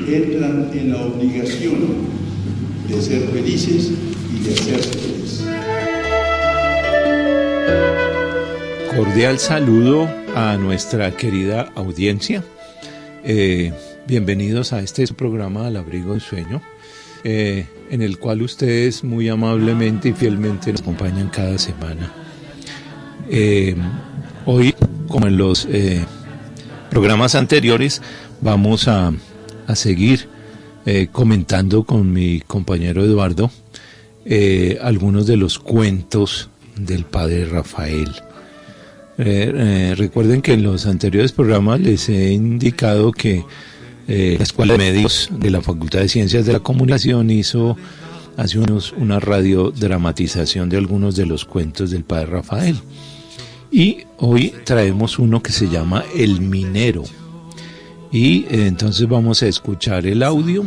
entran en la obligación de ser felices y de hacerse felices. Cordial saludo a nuestra querida audiencia. Bienvenidos a este programa Al Abrigo del Sueño, en el cual ustedes muy amablemente y fielmente nos acompañan cada semana. Hoy, como en los programas anteriores, vamos a seguir comentando con mi compañero Eduardo algunos de los cuentos del padre Rafael. Recuerden que en los anteriores programas les he indicado que la Escuela de Medios de la Facultad de Ciencias de la Comunicación hizo hace unos una radiodramatización de algunos de los cuentos del padre Rafael. Y hoy traemos uno que se llama El Minero. Y entonces vamos a escuchar el audio,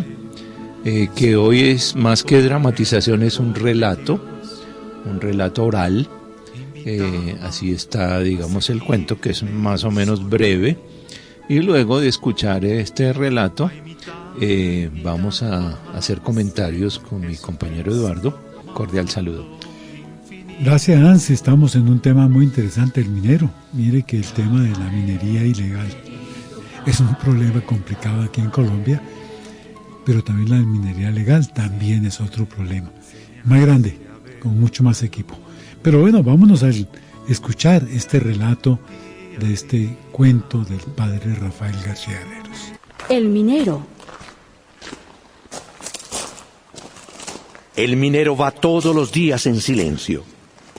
que hoy es más que dramatización, es un relato oral. Así está, digamos, el cuento, que es más o menos breve. Y luego de escuchar este relato, vamos a hacer comentarios con mi compañero Eduardo. Cordial saludo. Gracias, Hans. Estamos en un tema muy interesante, el minero. Mire que el tema de la minería ilegal es un problema complicado aquí en Colombia, pero también la minería legal también es otro problema. Más grande, con mucho más equipo. Pero bueno, vámonos a escuchar este relato de este cuento del padre Rafael García Herreros. El minero. El minero va todos los días en silencio.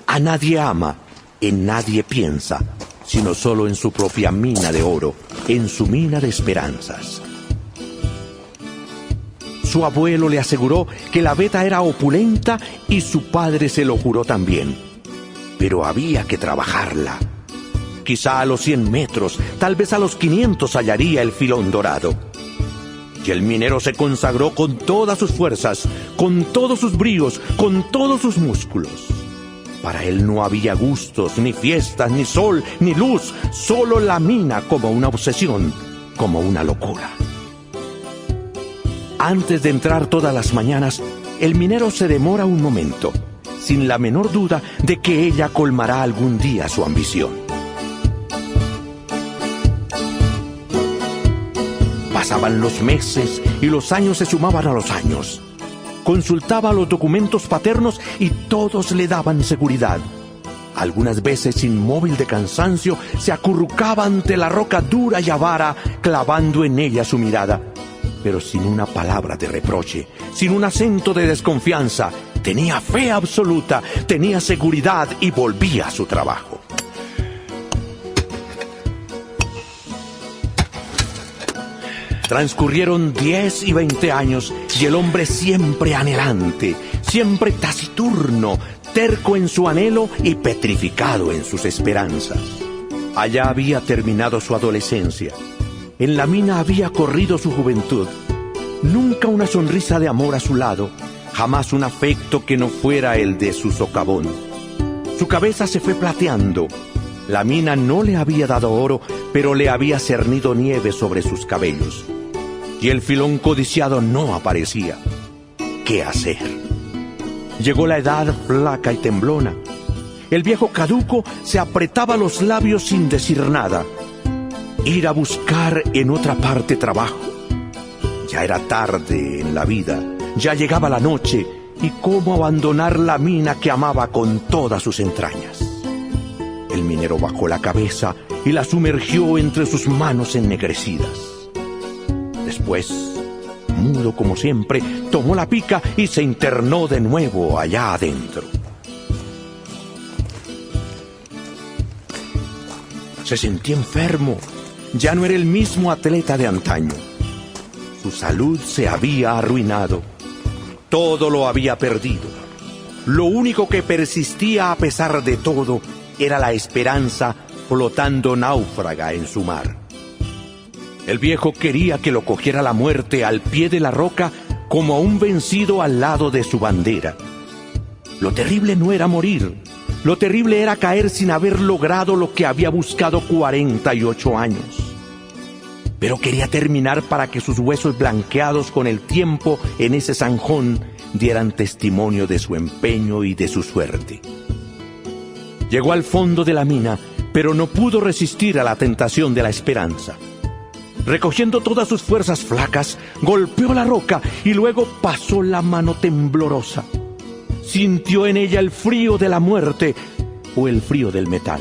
A nadie ama, en nadie piensa, sino solo en su propia mina de oro, en su mina de esperanzas. Su abuelo le aseguró que la veta era opulenta y su padre se lo juró también. Pero había que trabajarla. Quizá a los 100 metros, tal vez a los 500 hallaría el filón dorado. Y el minero se consagró con todas sus fuerzas, con todos sus bríos, con todos sus músculos. Para él no había gustos, ni fiestas, ni sol, ni luz, solo la mina como una obsesión, como una locura. Antes de entrar todas las mañanas, el minero se demora un momento, sin la menor duda de que ella colmará algún día su ambición. Pasaban los meses y los años se sumaban a los años. Consultaba los documentos paternos y todos le daban seguridad. Algunas veces, inmóvil de cansancio, se acurrucaba ante la roca dura y avara, clavando en ella su mirada. Pero sin una palabra de reproche, sin un acento de desconfianza. Tenía fe absoluta, tenía seguridad y volvía a su trabajo. Transcurrieron 10 y 20 años y el hombre siempre anhelante, siempre taciturno, terco en su anhelo y petrificado en sus esperanzas. Allá había terminado su adolescencia. En la mina había corrido su juventud. Nunca una sonrisa de amor a su lado, jamás un afecto que no fuera el de su socavón. Su cabeza se fue plateando. La mina no le había dado oro, pero le había cernido nieve sobre sus cabellos. Y el filón codiciado no aparecía. ¿Qué hacer? Llegó la edad flaca y temblona. El viejo caduco se apretaba los labios sin decir nada. Ir a buscar en otra parte trabajo. Ya era tarde en la vida, ya llegaba la noche, y cómo abandonar la mina que amaba con todas sus entrañas. El minero bajó la cabeza y la sumergió entre sus manos ennegrecidas. Después, mudo como siempre, tomó la pica y se internó de nuevo allá adentro. Se sentía enfermo, ya no era el mismo atleta de antaño. Su salud se había arruinado. Todo lo había perdido. Lo único que persistía a pesar de todo era la esperanza flotando náufraga en su mar. El viejo quería que lo cogiera la muerte al pie de la roca como a un vencido al lado de su bandera. Lo terrible no era morir. Lo terrible era caer sin haber logrado lo que había buscado 48 años. pero quería terminar para que sus huesos blanqueados con el tiempo en ese zanjón dieran testimonio de su empeño y de su suerte. Llegó al fondo de la mina, pero no pudo resistir a la tentación de la esperanza. Recogiendo todas sus fuerzas flacas, golpeó la roca y luego pasó la mano temblorosa. Sintió en ella el frío de la muerte o el frío del metal.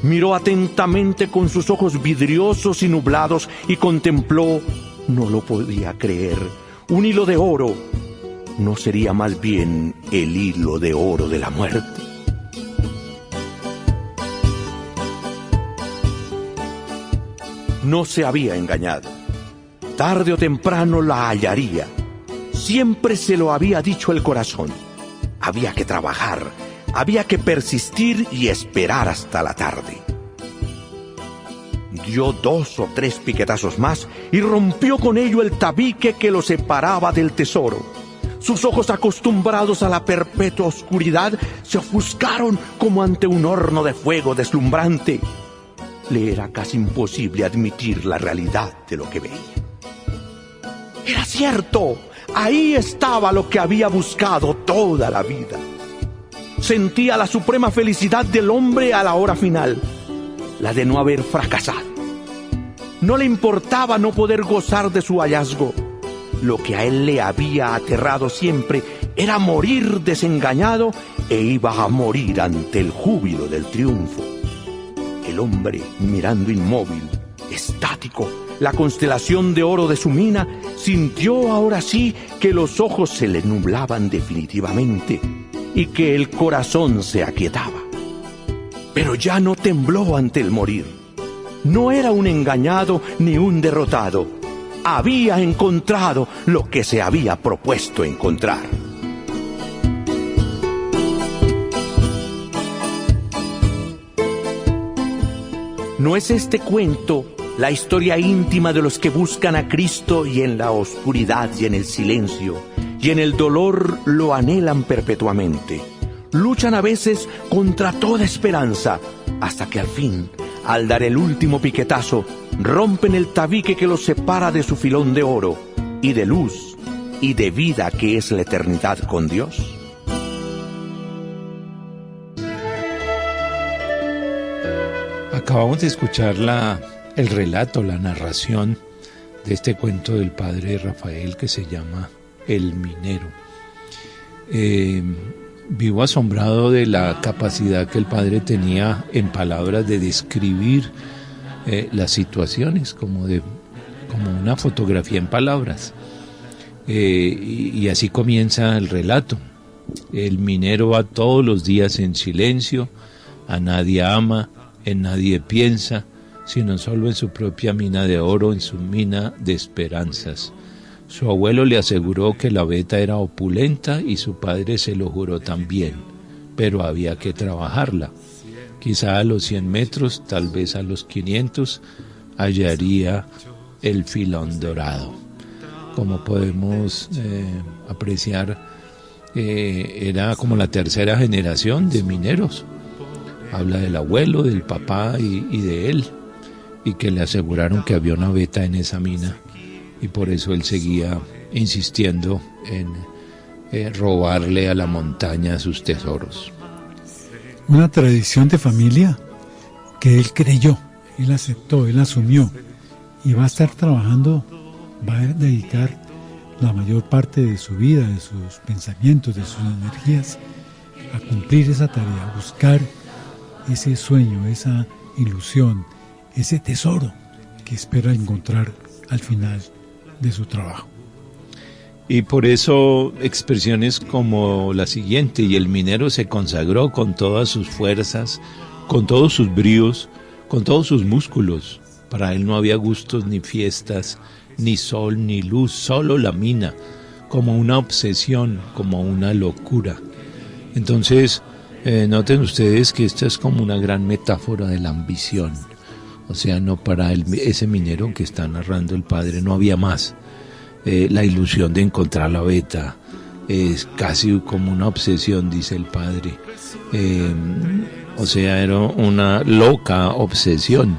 Miró atentamente con sus ojos vidriosos y nublados y contempló, no lo podía creer, un hilo de oro. ¿No sería más bien el hilo de oro de la muerte? No se había engañado. Tarde o temprano la hallaría. Siempre se lo había dicho el corazón. Había que trabajar, había que persistir y esperar hasta la tarde. Dio 2 o 3 piquetazos más y rompió con ello el tabique que lo separaba del tesoro. Sus ojos, acostumbrados a la perpetua oscuridad, se ofuscaron como ante un horno de fuego deslumbrante. Le era casi imposible admitir la realidad de lo que veía. Era cierto, ahí estaba lo que había buscado toda la vida. Sentía la suprema felicidad del hombre a la hora final, la de no haber fracasado. No le importaba no poder gozar de su hallazgo. Lo que a él le había aterrado siempre era morir desengañado e iba a morir ante el júbilo del triunfo. El hombre, mirando inmóvil, estático, la constelación de oro de su mina, sintió ahora sí que los ojos se le nublaban definitivamente y que el corazón se aquietaba. Pero ya no tembló ante el morir. No era un engañado ni un derrotado. Había encontrado lo que se había propuesto encontrar. ¿No es este cuento la historia íntima de los que buscan a Cristo y en la oscuridad y en el silencio y en el dolor lo anhelan perpetuamente? Luchan a veces contra toda esperanza hasta que al fin, al dar el último piquetazo, rompen el tabique que los separa de su filón de oro y de luz y de vida que es la eternidad con Dios. Acabamos de escuchar el relato, la narración de este cuento del padre Rafael que se llama El Minero. Vivo asombrado de la capacidad que el padre tenía en palabras de describir las situaciones como una fotografía en palabras. Y así comienza el relato. El minero va todos los días en silencio, a nadie ama, en nadie piensa, sino solo en su propia mina de oro, en su mina de esperanzas. Su abuelo le aseguró que la veta era opulenta y su padre se lo juró también, pero había que trabajarla. Quizá a los 100 metros, tal vez a los 500, hallaría el filón dorado. Como podemos apreciar, era como la tercera generación de mineros. Habla del abuelo, del papá y de él, y que le aseguraron que había una veta en esa mina, y por eso él seguía insistiendo en robarle a la montaña sus tesoros. Una tradición de familia que él creyó, él aceptó, él asumió, y va a estar trabajando, va a dedicar la mayor parte de su vida, de sus pensamientos, de sus energías, a cumplir esa tarea, a buscar ese sueño, esa ilusión, ese tesoro que espera encontrar al final de su trabajo. Y por eso expresiones como la siguiente: y el minero se consagró con todas sus fuerzas, con todos sus bríos, con todos sus músculos. Para él no había gustos ni fiestas, ni sol ni luz, solo la mina, como una obsesión, como una locura. Entonces, noten ustedes que esta es como una gran metáfora de la ambición. O sea, no, para ese minero que está narrando el padre no había más. La ilusión de encontrar la veta es casi como una obsesión, dice el padre. O sea, era una loca obsesión.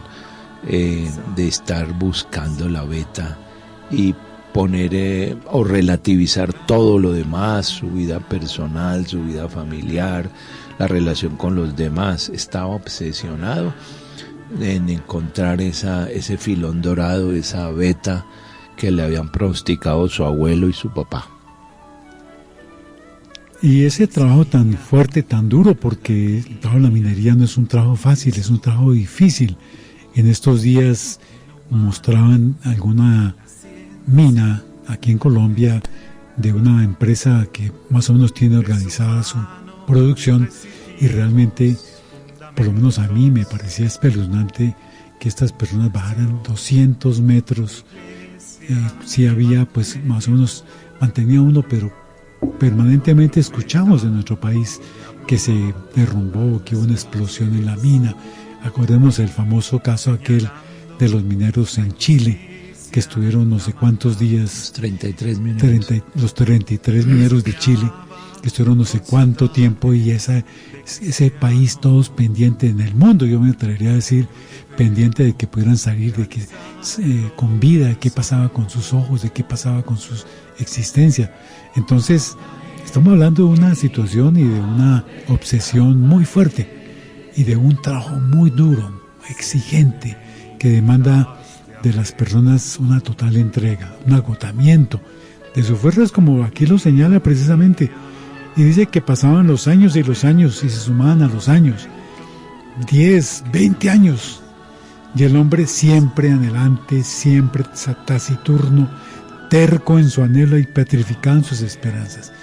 de estar buscando la beta y poner o relativizar todo lo demás, su vida personal, su vida familiar, la relación con los demás. Estaba obsesionado en encontrar ese filón dorado, esa beta que le habían pronosticado su abuelo y su papá. Y ese trabajo tan fuerte, tan duro, porque el trabajo de la minería no es un trabajo fácil, es un trabajo difícil. En estos días mostraban alguna mina aquí en Colombia de una empresa que más o menos tiene organizada su producción, y realmente, por lo menos a mí me parecía espeluznante que estas personas bajaran 200 metros. Sí había, pues más o menos mantenía uno, pero permanentemente escuchamos en nuestro país que se derrumbó, que hubo una explosión en la mina. Acordemos el famoso caso aquel de los mineros en Chile, que estuvieron no sé cuántos días, 33 mineros. Los 33 mineros de Chile, que estuvieron no sé cuánto tiempo, y ese país todos pendientes en el mundo, yo me atrevería a decir, pendiente de que pudieran salir, de que con vida, de qué pasaba con sus ojos, de qué pasaba con su existencia. Entonces, estamos hablando de una situación y de una obsesión muy fuerte, y de un trabajo muy duro, exigente, que demanda de las personas una total entrega, un agotamiento de sus fuerzas, como aquí lo señala precisamente, y dice que pasaban los años y se sumaban a los años, 10, 20 años, y el hombre siempre anhelante, siempre taciturno, terco en su anhelo y petrificado en sus esperanzas.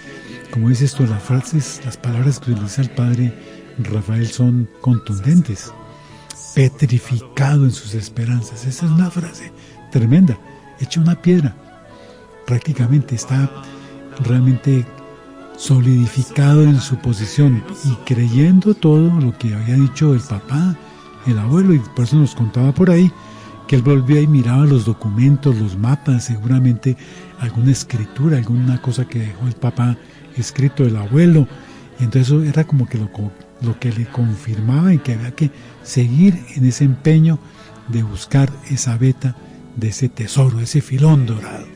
Como dice esto, las frases, las palabras que utiliza el padre Rafael son contundentes. Petrificado en sus esperanzas. Esa es una frase tremenda, hecha una piedra. Prácticamente está realmente solidificado en su posición y creyendo todo lo que había dicho el papá, el abuelo, y por eso nos contaba por ahí que él volvía y miraba los documentos, los mapas, seguramente alguna escritura, alguna cosa que dejó el papá escrito, el abuelo, y entonces eso era como que lo que le confirmaba, y que había que seguir en ese empeño de buscar esa beta de ese tesoro, ese filón dorado.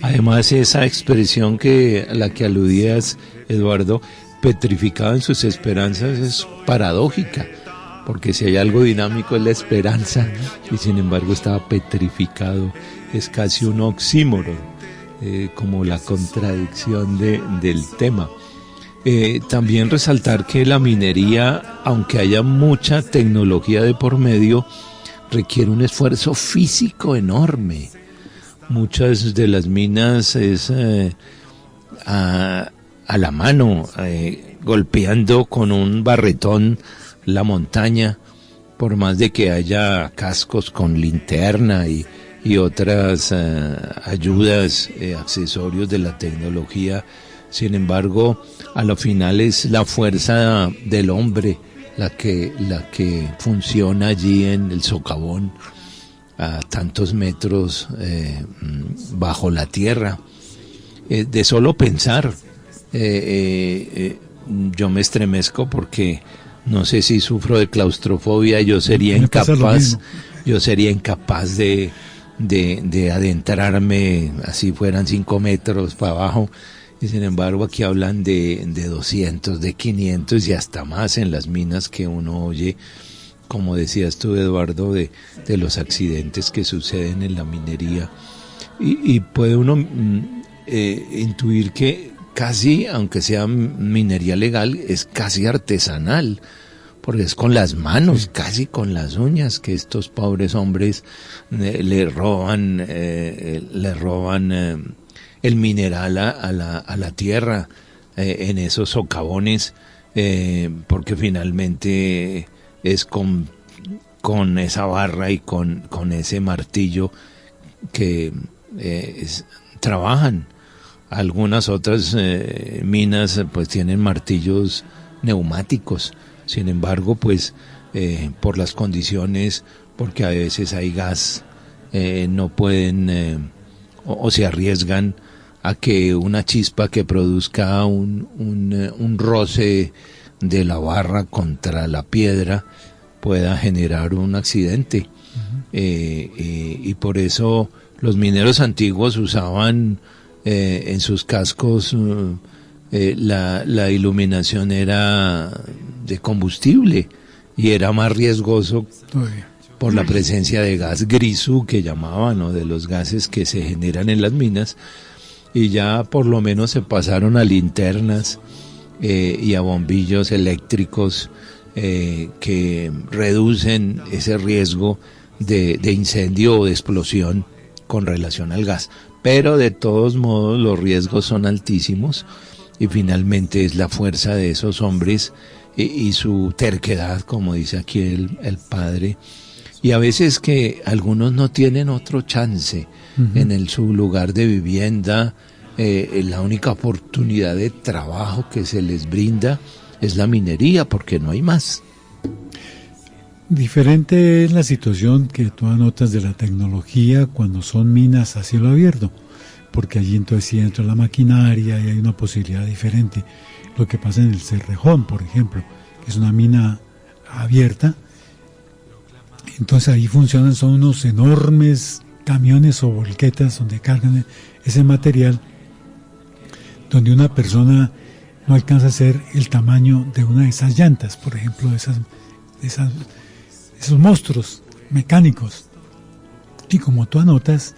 Además, esa expresión a la que aludías, Eduardo, petrificado en sus esperanzas, es paradójica, porque si hay algo dinámico es la esperanza, y sin embargo estaba petrificado. Es casi un oxímoron, como la contradicción del tema. También resaltar que la minería, aunque haya mucha tecnología de por medio, requiere un esfuerzo físico enorme. Muchas de las minas es a la mano, golpeando con un barretón la montaña, por más de que haya cascos con linterna y otras ayudas, accesorios de la tecnología. Sin embargo, a lo final es la fuerza del hombre la que funciona allí en el socavón, a tantos metros bajo la tierra. De solo pensar, yo me estremezco, porque no sé si sufro de claustrofobia. Yo sería incapaz de adentrarme, así fueran 5 metros para abajo. Y sin embargo aquí hablan de 200, de 500 y hasta más en las minas que uno oye, como decías tú, Eduardo, de los accidentes que suceden en la minería. Y puede uno intuir que casi, aunque sea minería legal, es casi artesanal, porque es con las manos, casi con las uñas, que estos pobres hombres le roban el mineral a la tierra en esos socavones, porque finalmente es con esa barra y con ese martillo que trabajan. Algunas otras minas pues tienen martillos neumáticos. Sin embargo, pues por las condiciones, porque a veces hay gas, no pueden o se arriesgan a que una chispa que produzca un roce de la barra contra la piedra pueda generar un accidente. y por eso los mineros antiguos usaban en sus cascos la iluminación era de combustible y era más riesgoso por la presencia de gas grisú que llamaban, o de los gases que se generan en las minas, y ya por lo menos se pasaron a linternas y a bombillos eléctricos que reducen ese riesgo de incendio o de explosión con relación al gas. Pero de todos modos los riesgos son altísimos, y finalmente es la fuerza de esos hombres y su terquedad, como dice aquí el padre, y a veces que algunos no tienen otro chance en su lugar de vivienda. La única oportunidad de trabajo que se les brinda es la minería, porque no hay más. Diferente es la situación que tú anotas de la tecnología cuando son minas a cielo abierto, porque allí entonces sí entra la maquinaria y hay una posibilidad diferente. Lo que pasa en el Cerrejón, por ejemplo, que es una mina abierta, entonces ahí funcionan, son unos enormes camiones o volquetas donde cargan ese material, donde una persona no alcanza a hacer el tamaño de una de esas llantas, por ejemplo, esos monstruos mecánicos. Y como tú anotas,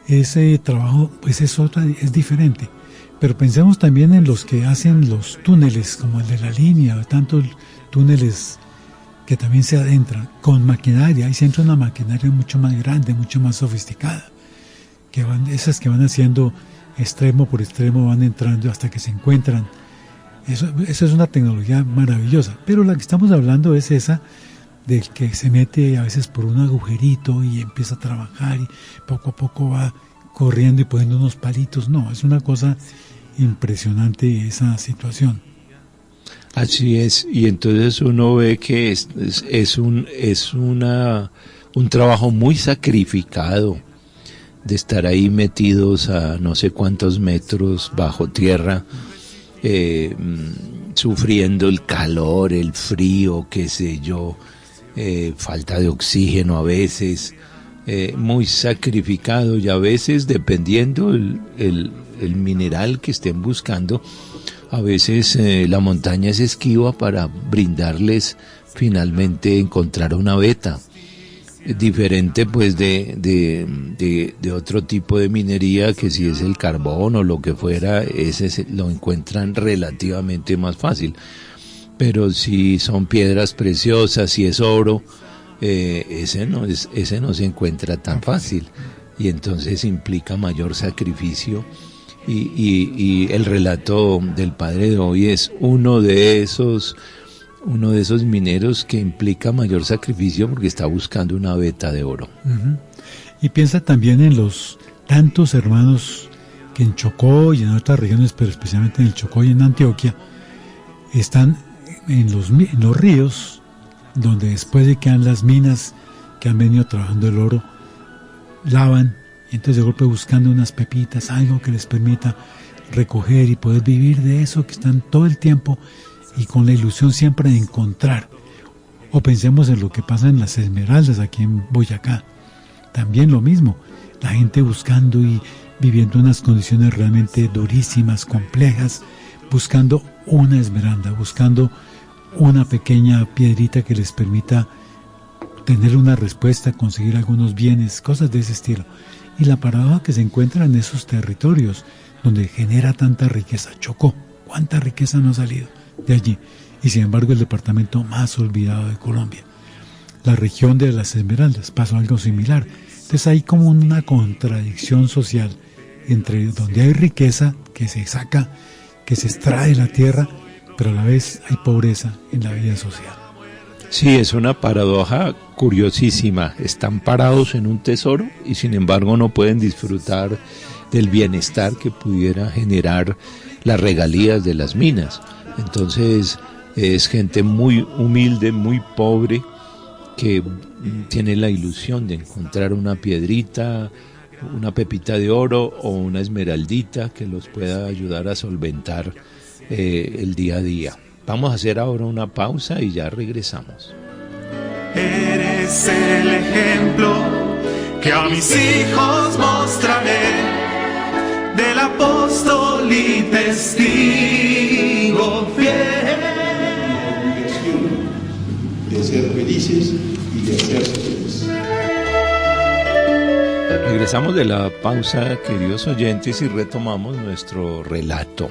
ese trabajo pues es diferente. Pero pensemos también en los que hacen los túneles, como el de la línea, tantos túneles que también se adentran con maquinaria. Ahí se entra una maquinaria mucho más grande, mucho más sofisticada, esas que van haciendo extremo por extremo, van entrando hasta que se encuentran. Eso es una tecnología maravillosa, pero la que estamos hablando es esa del que se mete a veces por un agujerito y empieza a trabajar y poco a poco va corriendo y poniendo unos palitos. No, es una cosa impresionante esa situación. Así es, y entonces uno ve que es un trabajo muy sacrificado, de estar ahí metidos a no sé cuántos metros bajo tierra, sufriendo el calor, el frío, qué sé yo, falta de oxígeno a veces, muy sacrificado, y a veces dependiendo el mineral que estén buscando, a veces la montaña es esquiva para brindarles finalmente encontrar una veta. Diferente pues de otro tipo de minería, que si es el carbón o lo que fuera, ese lo encuentran relativamente más fácil. Pero si son piedras preciosas, si es oro, ese no se encuentra tan fácil, y entonces implica mayor sacrificio. Y el relato del padre de hoy es uno de esos mineros que implica mayor sacrificio, porque está buscando una veta de oro. Y piensa también en los tantos hermanos que en Chocó y en otras regiones, pero especialmente en el Chocó y en Antioquia, están en los ríos, donde después de que han las minas que han venido trabajando el oro, lavan, y entonces de golpe buscando unas pepitas, algo que les permita recoger y poder vivir de eso, que están todo el tiempo y con la ilusión siempre de encontrar. O pensemos en lo que pasa en las Esmeraldas aquí en Boyacá, también lo mismo, la gente buscando y viviendo unas condiciones realmente durísimas, complejas, buscando una esmeralda, buscando una pequeña piedrita que les permita tener una respuesta, conseguir algunos bienes, cosas de ese estilo. Y la paradoja que se encuentra en esos territorios donde genera tanta riqueza. Chocó, ¿cuánta riqueza no ha salido de allí? Y sin embargo el departamento más olvidado de Colombia. La región de las Esmeraldas pasó algo similar. Entonces hay como una contradicción social entre donde hay riqueza que se saca, que se extrae de la tierra, pero a la vez hay pobreza en la vida social. Sí, es una paradoja curiosísima. Están parados en un tesoro y sin embargo no pueden disfrutar del bienestar que pudiera generar las regalías de las minas. Entonces es gente muy humilde, muy pobre, que tiene la ilusión de encontrar una piedrita, una pepita de oro o una esmeraldita que los pueda ayudar a solventar el día a día. Vamos a hacer ahora una pausa y ya regresamos. Eres es el ejemplo que a mis hijos mostraré del apóstol y testigo fiel. De ser felices y de hacerse felices. Regresamos de la pausa, queridos oyentes, y retomamos nuestro relato.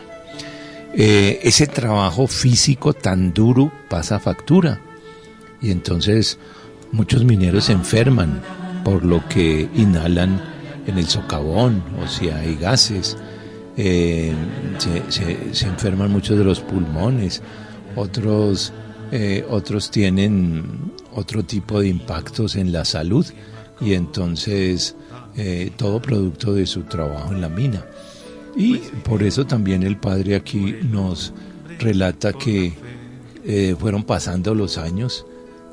Ese trabajo físico tan duro pasa factura, y entonces muchos mineros se enferman por lo que inhalan en el socavón, o si hay gases, se enferman muchos de los pulmones, otros tienen otro tipo de impactos en la salud, y entonces todo producto de su trabajo en la mina. Y por eso también el padre aquí nos relata que fueron pasando los años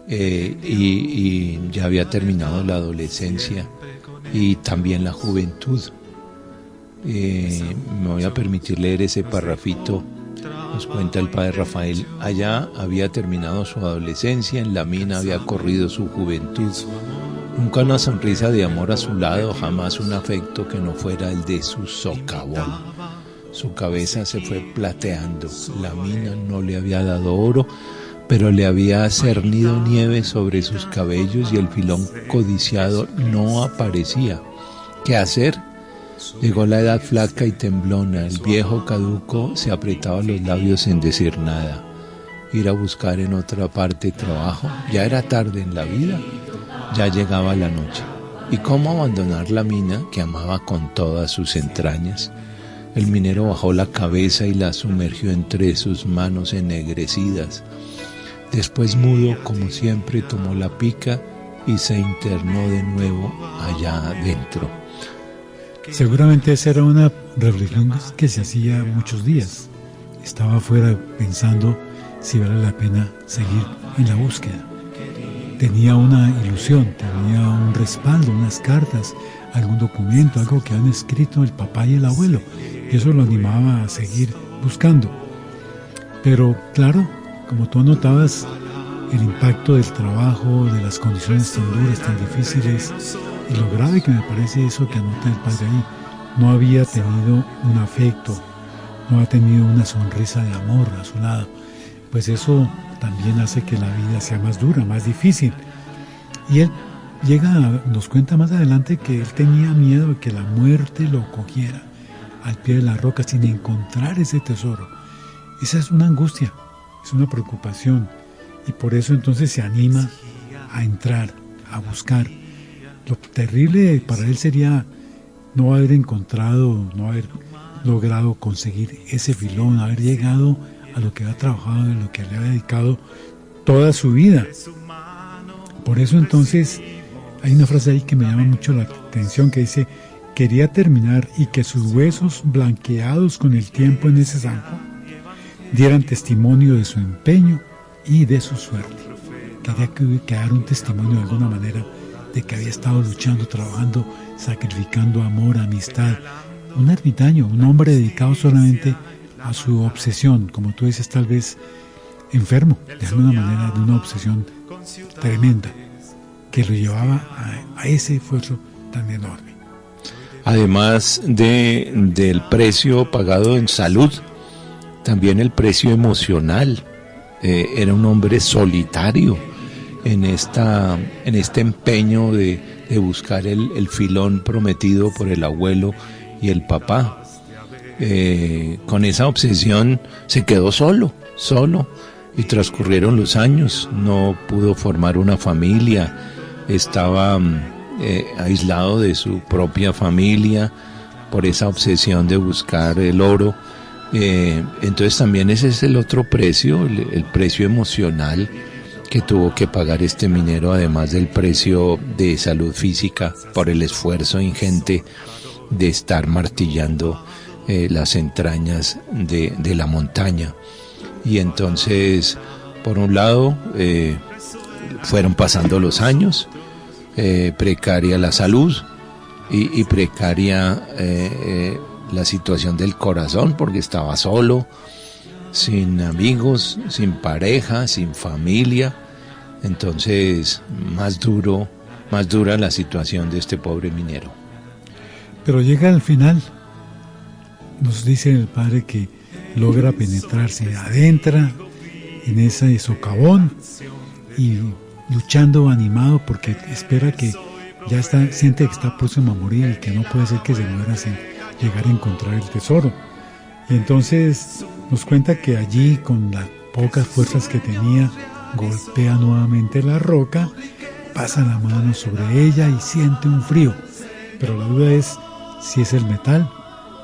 y ya había terminado la adolescencia y también la juventud. Me voy a permitir leer ese parrafito. Nos cuenta el padre Rafael: allá había terminado su adolescencia, en la mina había corrido su juventud. Nunca una sonrisa de amor a su lado, jamás un afecto que no fuera el de su socavón. Su cabeza se fue plateando, la mina no le había dado oro, pero le había cernido nieve sobre sus cabellos y el filón codiciado no aparecía. ¿Qué hacer? Llegó la edad flaca y temblona, el viejo caduco se apretaba los labios sin decir nada. Ir a buscar en otra parte trabajo, ya era tarde en la vida. Ya llegaba la noche. ¿Y cómo abandonar la mina que amaba con todas sus entrañas? El minero bajó la cabeza y la sumergió entre sus manos ennegrecidas. Después, mudo como siempre, tomó la pica y se internó de nuevo allá adentro. Seguramente esa era una reflexión que se hacía muchos días. Estaba afuera pensando si vale la pena seguir en la búsqueda. Tenía una ilusión, tenía un respaldo, unas cartas, algún documento, algo que han escrito el papá y el abuelo, y eso lo animaba a seguir buscando. Pero claro, como tú anotabas, el impacto del trabajo, de las condiciones tan duras, tan difíciles, y lo grave que me parece eso que anota el padre ahí, no había tenido un afecto, no ha tenido una sonrisa de amor a su lado, pues eso también hace que la vida sea más dura, más difícil. Y él nos cuenta más adelante que él tenía miedo de que la muerte lo cogiera al pie de la roca sin encontrar ese tesoro. Esa es una angustia, es una preocupación, y por eso entonces se anima a entrar, a buscar. Lo terrible para él sería no haber encontrado, no haber logrado conseguir ese filón, haber llegado a lo que había trabajado, a lo que le había dedicado toda su vida. Por eso entonces hay una frase ahí que me llama mucho la atención, que dice: quería terminar y que sus huesos blanqueados con el tiempo en ese zanjo dieran testimonio de su empeño y de su suerte. Quería que dar un testimonio de alguna manera de que había estado luchando, trabajando, sacrificando amor, amistad. Un ermitaño, un hombre dedicado solamente a su obsesión, como tú dices, tal vez enfermo, de alguna manera, de una obsesión tremenda que lo llevaba a ese esfuerzo tan enorme. Además del precio pagado en salud, también el precio emocional. Era un hombre solitario en este empeño de buscar el filón prometido por el abuelo y el papá. Con esa obsesión se quedó solo, y transcurrieron los años, no pudo formar una familia, estaba aislado de su propia familia por esa obsesión de buscar el oro. Entonces también ese es el otro precio, el precio emocional que tuvo que pagar este minero, además del precio de salud física por el esfuerzo ingente de estar martillando las entrañas de la montaña. Y entonces, por un lado, fueron pasando los años, precaria la salud y precaria la situación del corazón, porque estaba solo, sin amigos, sin pareja, sin familia. Entonces, más dura la situación de este pobre minero. Pero llega al final, nos dice el padre que logra penetrarse, adentra en ese socavón y luchando animado porque espera que ya está, siente que está próximo a morir y que no puede ser que se muera sin llegar a encontrar el tesoro. Y entonces nos cuenta que allí, con las pocas fuerzas que tenía, golpea nuevamente la roca, pasa la mano sobre ella y siente un frío. Pero la duda es si es el metal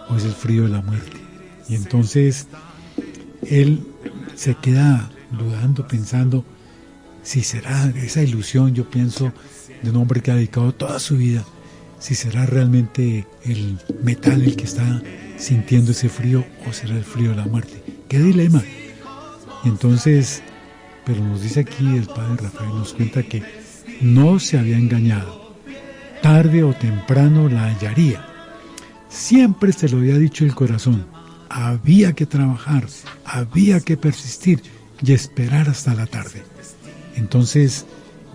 o es el frío de la muerte. Y entonces él se queda dudando, pensando si será esa ilusión, yo pienso, de un hombre que ha dedicado toda su vida, si será realmente el metal el que está sintiendo ese frío o será el frío de la muerte. ¡Qué dilema! Y entonces, pero nos dice aquí el padre Rafael, nos cuenta que no se había engañado. Tarde o temprano la hallaría. Siempre se lo había dicho el corazón. Había que trabajar, había que persistir y esperar hasta la tarde. Entonces,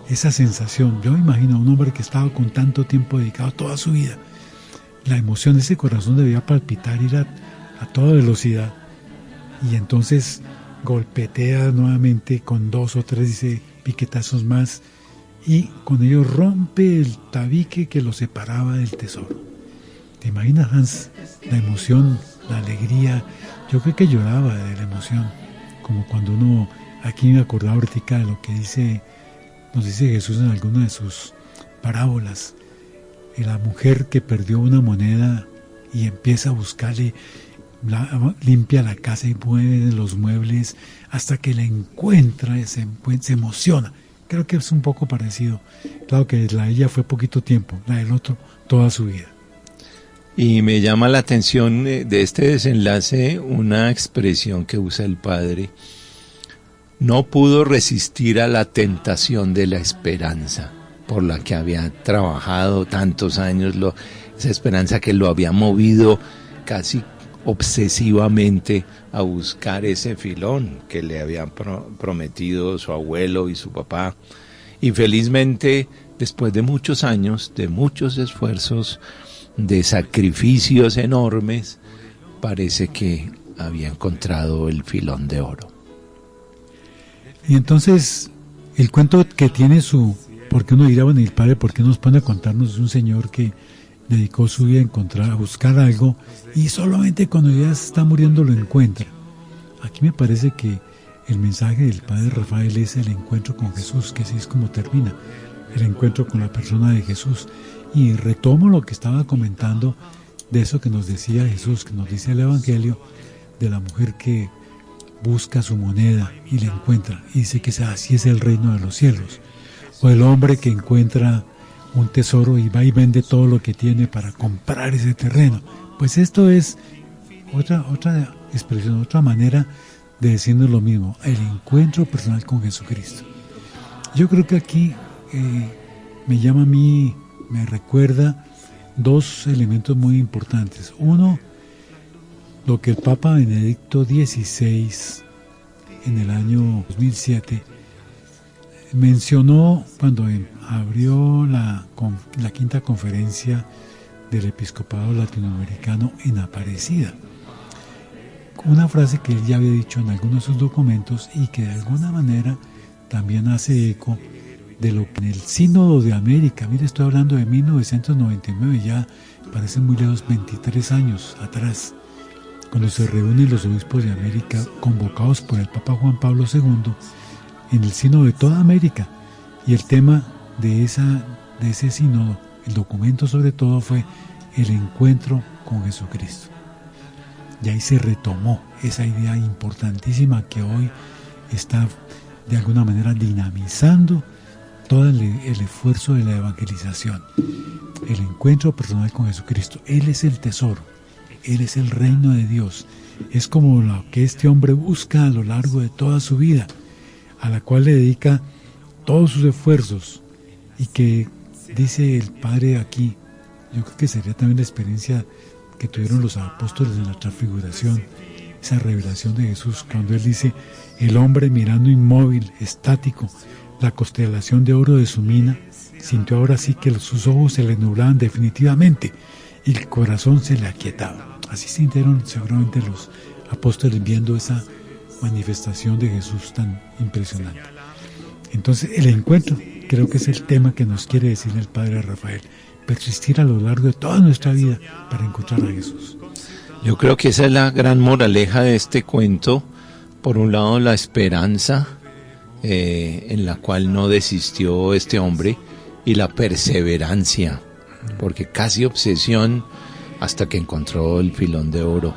esa sensación, yo me imagino a un hombre que estaba con tanto tiempo dedicado toda su vida, la emoción de ese corazón debía palpitar, ir a toda velocidad, y entonces golpetea nuevamente con 2 o 3, dice, piquetazos más, y con ello rompe el tabique que lo separaba del tesoro. ¿Te imaginas, Hans, la emoción, la alegría? Yo creo que lloraba de la emoción, como cuando uno, aquí me acordaba ahorita de lo que nos dice Jesús en alguna de sus parábolas, la mujer que perdió una moneda y empieza a buscarle, limpia la casa y mueve los muebles hasta que la encuentra, se emociona. Creo que es un poco parecido. Claro que la de ella fue poquito tiempo, la del otro toda su vida. Y me llama la atención de este desenlace una expresión que usa el padre: no pudo resistir a la tentación de la esperanza por la que había trabajado tantos años, esa esperanza que lo había movido casi obsesivamente a buscar ese filón que le habían prometido su abuelo y su papá. Y felizmente, después de muchos años, de muchos esfuerzos, de sacrificios enormes, parece que había encontrado el filón de oro. Y entonces, el cuento que tiene ¿por qué uno dirá, bueno, el padre, por qué nos pone a contarnos de un señor que dedicó su vida a buscar algo y solamente cuando ya se está muriendo lo encuentra? Aquí me parece que el mensaje del padre Rafael es el encuentro con Jesús, que así es como termina, el encuentro con la persona de Jesús. Y retomo lo que estaba comentando de eso que nos decía Jesús, que nos dice el Evangelio, de la mujer que busca su moneda y la encuentra, y dice que así es el reino de los cielos. O el hombre que encuentra un tesoro y va y vende todo lo que tiene para comprar ese terreno. Pues esto es otra expresión, otra manera de decirnos lo mismo, el encuentro personal con Jesucristo. Yo creo que aquí me llama a mí, me recuerda 2 elementos muy importantes. Uno, lo que el Papa Benedicto XVI en el año 2007 mencionó cuando abrió la 5ª conferencia del Episcopado Latinoamericano en Aparecida. Una frase que él ya había dicho en algunos de sus documentos y que de alguna manera también hace eco de lo que en el Sínodo de América, mire, estoy hablando de 1999, ya parece muy lejos, 23 años atrás, cuando se reúnen los obispos de América convocados por el Papa Juan Pablo II en el sínodo de toda América, y el tema de ese sínodo, el documento sobre todo, fue el encuentro con Jesucristo. Y ahí se retomó esa idea importantísima que hoy está de alguna manera dinamizando todo el esfuerzo de la evangelización, el encuentro personal con Jesucristo. Él es el tesoro, Él es el reino de Dios, es como lo que este hombre busca a lo largo de toda su vida, a la cual le dedica todos sus esfuerzos, y que dice el Padre aquí, yo creo que sería también la experiencia que tuvieron los apóstoles en la transfiguración, esa revelación de Jesús, cuando Él dice, el hombre mirando inmóvil, estático, la constelación de oro de su mina, sintió ahora sí que sus ojos se le nublaban definitivamente y el corazón se le aquietaba. Así sintieron seguramente los apóstoles viendo esa manifestación de Jesús tan impresionante. Entonces el encuentro creo que es el tema que nos quiere decir el Padre Rafael, persistir a lo largo de toda nuestra vida para encontrar a Jesús. Yo creo que esa es la gran moraleja de este cuento. Por un lado, la esperanza en la cual no desistió este hombre, y la perseverancia, porque casi obsesión hasta que encontró el filón de oro.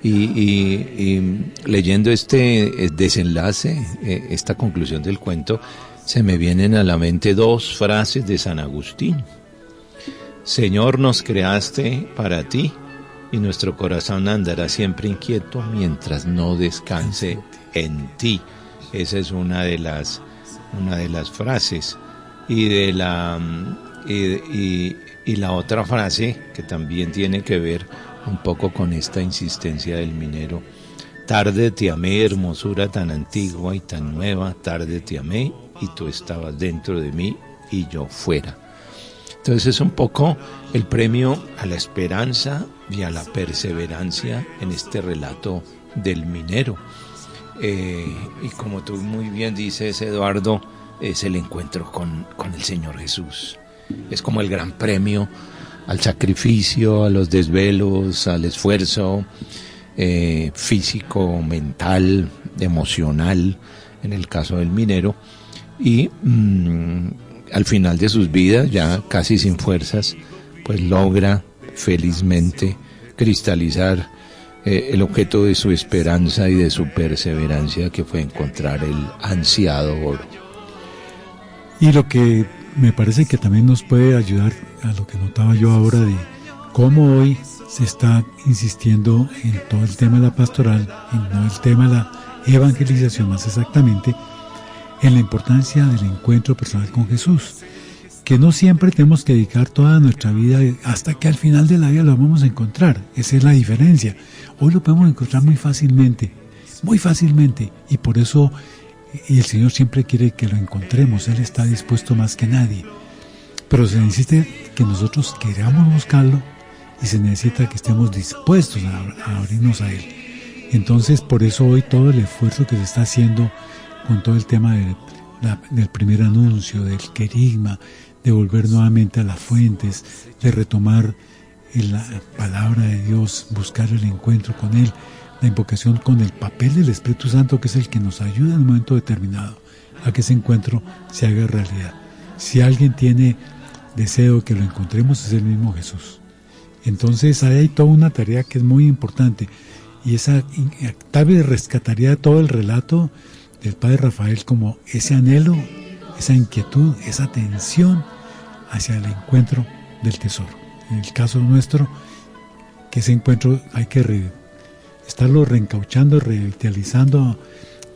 Y leyendo este desenlace, esta conclusión del cuento, se me vienen a la mente dos frases de San Agustín. Señor, nos creaste para ti, y nuestro corazón andará siempre inquieto mientras no descanse en ti. Esa es una de las frases. Y la otra frase, que también tiene que ver un poco con esta insistencia del minero: tarde te amé, hermosura tan antigua y tan nueva, tarde te amé y tú estabas dentro de mí y yo fuera. Entonces es un poco el premio a la esperanza y a la perseverancia en este relato del minero. Y como tú muy bien dices, Eduardo, es el encuentro con el Señor Jesús. Es como el gran premio al sacrificio, a los desvelos, al esfuerzo físico, mental, emocional, en el caso del minero, y al final de sus vidas, ya casi sin fuerzas, pues logra felizmente cristalizar el objeto de su esperanza y de su perseverancia, que fue encontrar el ansiado oro. Y lo que me parece que también nos puede ayudar a lo que notaba yo ahora de cómo hoy se está insistiendo en todo el tema de la pastoral, en todo el tema de la evangelización más exactamente, en la importancia del encuentro personal con Jesús, que no siempre tenemos que dedicar toda nuestra vida hasta que al final de la vida lo vamos a encontrar. Esa es la diferencia. Hoy lo podemos encontrar muy fácilmente, y por eso el Señor siempre quiere que lo encontremos. Él está dispuesto más que nadie, pero se necesita que nosotros queramos buscarlo y se necesita que estemos dispuestos a abrirnos a Él. Entonces, por eso hoy todo el esfuerzo que se está haciendo con todo el tema del primer anuncio, del querigma, de volver nuevamente a las fuentes, de retomar la palabra de Dios, buscar el encuentro con Él, la invocación con el papel del Espíritu Santo, que es el que nos ayuda en un momento determinado a que ese encuentro se haga realidad. Si alguien tiene deseo que lo encontremos, es el mismo Jesús. Entonces ahí hay toda una tarea que es muy importante, y esa tal vez rescataría todo el relato del Padre Rafael como ese anhelo, esa inquietud, esa tensión hacia el encuentro del tesoro. En el caso nuestro, que ese encuentro hay que estarlo reencauchando, revitalizando,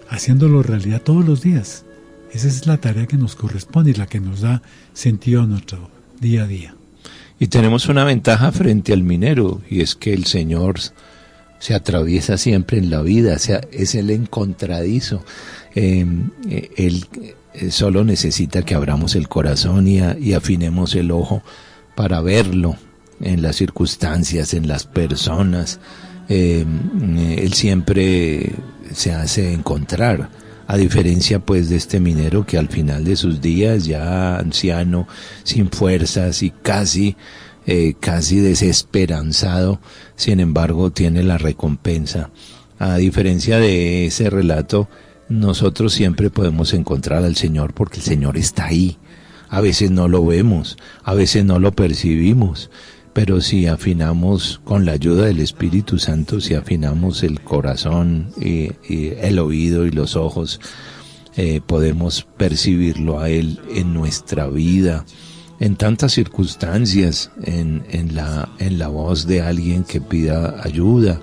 haciéndolo realidad todos los días. Esa es la tarea que nos corresponde y la que nos da sentido a nuestro día a día. Y tenemos una ventaja frente al minero, y es que el Señor se atraviesa siempre en la vida, o sea, es el encontradizo. Él solo necesita que abramos el corazón y afinemos el ojo para verlo en las circunstancias, en las personas. Él siempre se hace encontrar, a diferencia pues de este minero que al final de sus días, ya anciano, sin fuerzas y casi desesperanzado, sin embargo tiene la recompensa. A diferencia de ese relato, nosotros siempre podemos encontrar al Señor porque el Señor está ahí. A veces no lo vemos, a veces no lo percibimos, pero si afinamos con la ayuda del Espíritu Santo, si afinamos el corazón y el oído y los ojos, podemos percibirlo a Él en nuestra vida, en tantas circunstancias, en la voz de alguien que pida ayuda,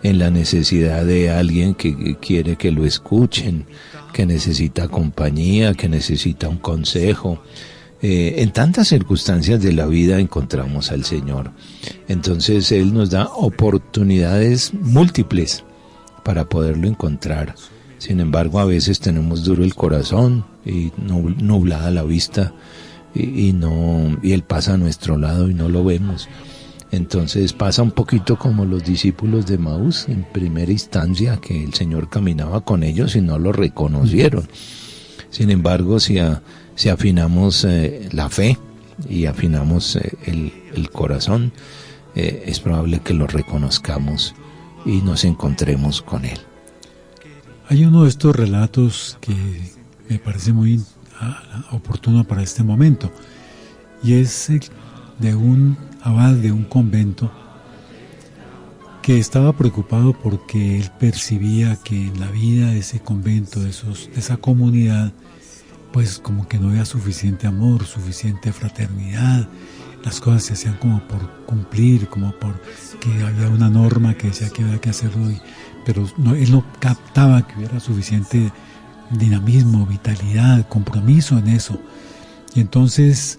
en la necesidad de alguien que quiere que lo escuchen, que necesita compañía, que necesita un consejo. En tantas circunstancias de la vida encontramos al Señor. Entonces Él nos da oportunidades múltiples para poderlo encontrar. Sin embargo, a veces tenemos duro el corazón y nublada la vista y él pasa a nuestro lado y no lo vemos. Entonces pasa un poquito como los discípulos de Maús en primera instancia, que el Señor caminaba con ellos y no lo reconocieron. Sin embargo, si afinamos la fe y afinamos el corazón, es probable que lo reconozcamos y nos encontremos con Él. Hay uno de estos relatos que me parece muy oportuno para este momento, y es el de un abad de un convento que estaba preocupado porque él percibía que en la vida de ese convento, de esa comunidad, pues como que no había suficiente amor, suficiente fraternidad. Las cosas se hacían como por cumplir, como por que había una norma que decía que había que hacerlo, pero él no captaba que hubiera suficiente dinamismo, vitalidad, compromiso en eso. Y entonces,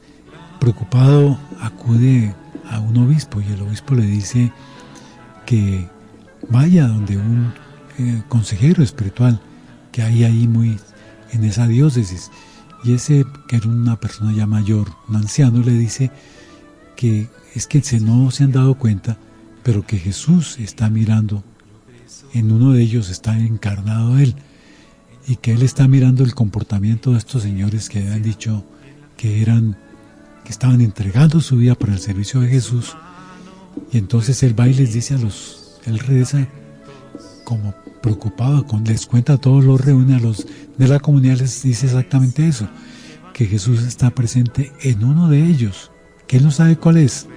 preocupado, acude a un obispo, y el obispo le dice que vaya donde un consejero espiritual que hay ahí muy en esa diócesis, y ese, que era una persona ya mayor, un anciano, le dice que es que no se han dado cuenta, pero que Jesús está mirando, en uno de ellos está encarnado Él, y que Él está mirando el comportamiento de estos señores que habían dicho que estaban entregando su vida para el servicio de Jesús. Y entonces Él va y les dice Él reza como preocupado, les cuenta a todos, los reúne a los de la comunidad, les dice exactamente eso, que Jesús está presente en uno de ellos, que Él no sabe cuál es,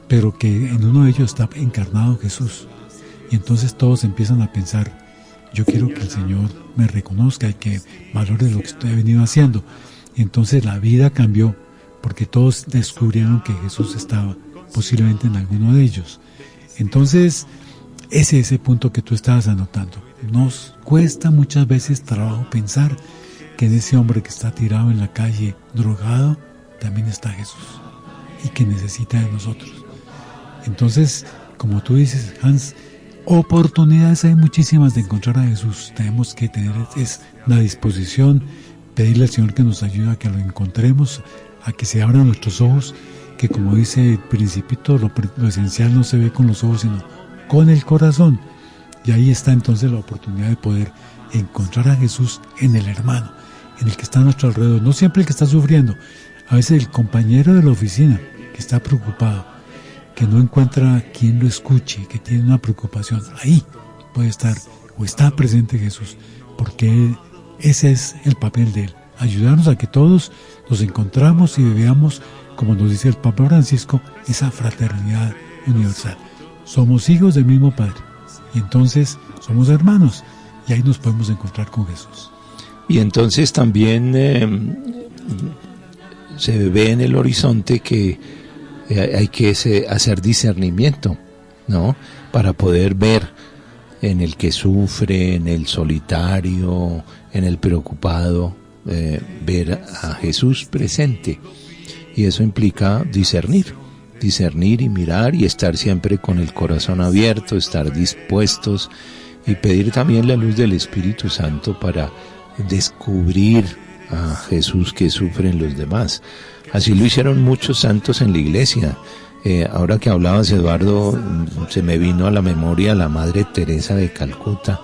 pero que en uno de ellos está encarnado Jesús. Y entonces todos empiezan a pensar, yo quiero que el Señor me reconozca y que valore lo que he venido haciendo. Y entonces la vida cambió, porque todos descubrieron que Jesús estaba posiblemente en alguno de ellos. Entonces, ese punto que tú estabas anotando. Nos cuesta muchas veces trabajo pensar que en ese hombre que está tirado en la calle, drogado, también está Jesús, y que necesita de nosotros. Entonces, como tú dices, Hans, oportunidades hay muchísimas de encontrar a Jesús. Tenemos que tener la disposición, pedirle al Señor que nos ayude a que lo encontremos, a que se abran nuestros ojos, que como dice el Principito, lo esencial no se ve con los ojos, sino con el corazón. Y ahí está entonces la oportunidad de poder encontrar a Jesús en el hermano, en el que está a nuestro alrededor, no siempre el que está sufriendo, a veces el compañero de la oficina que está preocupado, que no encuentra quien lo escuche, que tiene una preocupación. Ahí puede estar o está presente Jesús, porque ese es el papel de Él, ayudarnos a que todos nos encontramos y veamos, como nos dice el Papa Francisco, esa fraternidad universal. Somos hijos del mismo Padre, y entonces somos hermanos, y ahí nos podemos encontrar con Jesús. Y entonces también se ve en el horizonte que hay que hacer discernimiento, ¿no? Para poder ver en el que sufre, en el solitario, en el preocupado, ver a Jesús presente. Y eso implica discernir y mirar y estar siempre con el corazón abierto, estar dispuestos y pedir también la luz del Espíritu Santo para descubrir a Jesús que sufre en los demás. Así lo hicieron muchos santos en la iglesia. Ahora que hablabas, Eduardo, se me vino a la memoria la Madre Teresa de Calcuta,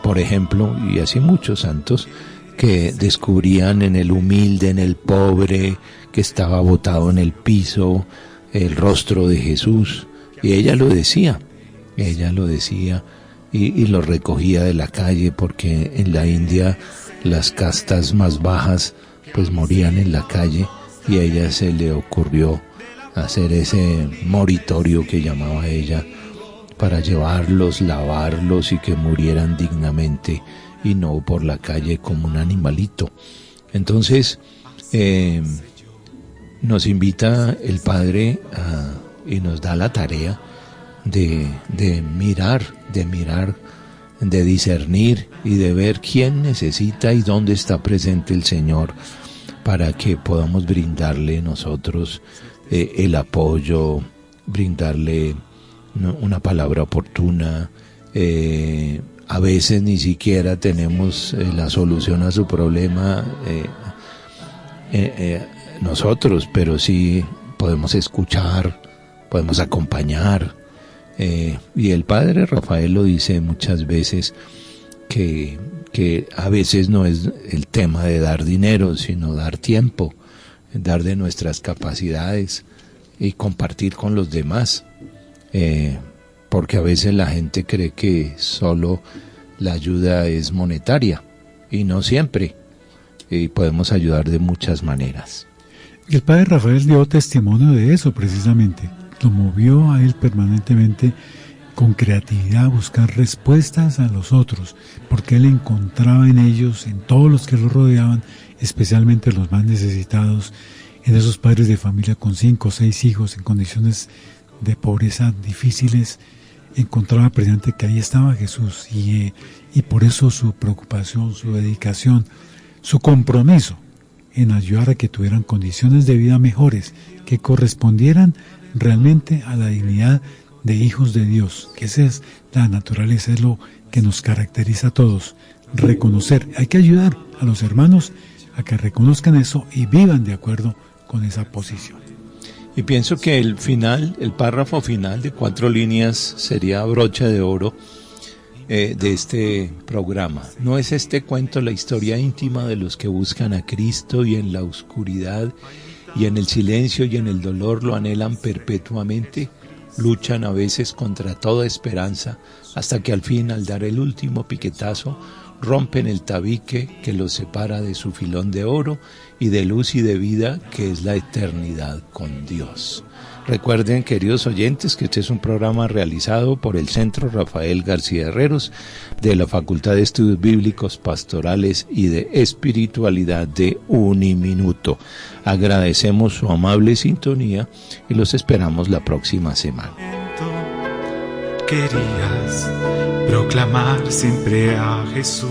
por ejemplo, y así muchos santos que descubrían en el humilde, en el pobre, que estaba botado en el piso, el rostro de Jesús. Y ella lo decía y lo recogía de la calle, porque en la India las castas más bajas pues morían en la calle, y a ella se le ocurrió hacer ese moritorio que llamaba ella, para llevarlos, lavarlos y que murieran dignamente y no por la calle como un animalito. Entonces nos invita el Padre y nos da la tarea de mirar, de discernir y de ver quién necesita y dónde está presente el Señor, para que podamos brindarle nosotros el apoyo, brindarle una palabra oportuna, a veces ni siquiera tenemos la solución a su problema nosotros, pero sí podemos escuchar, podemos acompañar. Y el padre Rafael lo dice muchas veces, que a veces no es el tema de dar dinero, sino dar tiempo, dar de nuestras capacidades y compartir con los demás. Porque a veces la gente cree que solo la ayuda es monetaria, y no siempre. Y podemos ayudar de muchas maneras. El padre Rafael dio testimonio de eso precisamente. Lo movió a él permanentemente con creatividad a buscar respuestas a los otros, porque él encontraba en ellos, en todos los que lo rodeaban, especialmente los más necesitados, en esos padres de familia con 5 o 6 hijos en condiciones de pobreza difíciles, encontraba precisamente que ahí estaba Jesús, y por eso su preocupación, su dedicación, su compromiso en ayudar a que tuvieran condiciones de vida mejores, que correspondieran realmente a la dignidad de hijos de Dios, que esa es la naturaleza, es lo que nos caracteriza a todos, reconocer. Hay que ayudar a los hermanos a que reconozcan eso y vivan de acuerdo con esa posición. Y pienso que el párrafo final de 4 líneas sería brocha de oro de este programa. ¿No es este cuento la historia íntima de los que buscan a Cristo y en la oscuridad y en el silencio y en el dolor lo anhelan perpetuamente? Luchan a veces contra toda esperanza hasta que al fin, al dar el último piquetazo, rompen el tabique que los separa de su filón de oro y de luz y de vida que es la eternidad con Dios. Recuerden, queridos oyentes, que este es un programa realizado por el Centro Rafael García Herreros de la Facultad de Estudios Bíblicos, Pastorales y de Espiritualidad de Uniminuto. Agradecemos su amable sintonía y los esperamos la próxima semana. Querías proclamar siempre a Jesús.